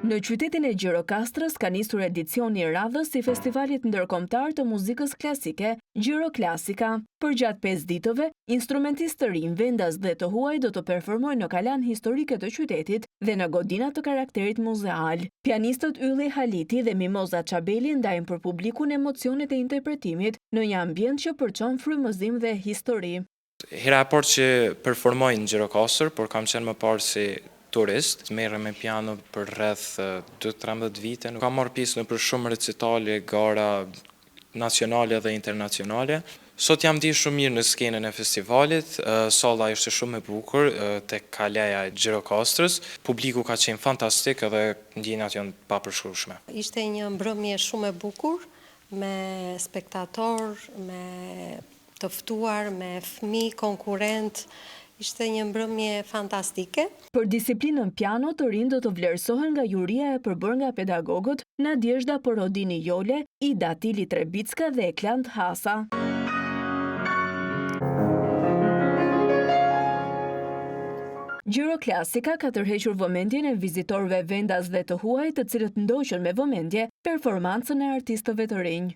Në qytetin e Gjirokastrës ka nisur edicioni i radhës i Festivalit Ndërkombëtar të Muzikës Klasike, Gjiroklasika. Përgjatë 5 ditëve, instrumentistë të rinj, vendas dhe të huaj do të performojnë në kalan historike të qytetit dhe në godina të karakterit muzeal. Pianistët Ylli Haliti dhe Mimoza Çabeli ndajnë për publikun emocionet e interpretimit në një ambient që përçon frymëzim dhe histori. Hera e parë që performoj në Gjirokastër, por kam qenë më parë si turist, merrem me piano për rreth 12-13 vite. Kam marrë pjesë në për shumë recitale, gara nacionale dhe internacionale. Sot jam di shumë mirë në skenën e festivalit, salla ishte shumë e bukur tek kaleja e Gjirokastrës. Publiku ka qenë fantastik edhe ndjenjat janë papërshkrueshme. Ishte një mbrëmje shumë e bukur, me spektator, me të ftuar, me fëmijë, konkurrent. Ishte një mbrëmje fantastike. Për disiplinën piano të rinj do të vlerësohen nga juria e përbërë nga pedagogët Nadjezhda Porodini Jole, Ida Tili Trebicka dhe Eklant Hasa. Gjiroklasika ka tërhequr vëmendjen e vizitorëve vendas dhe të huaj të cilët ndoqën me vëmendje performancën e artistëve të rinj.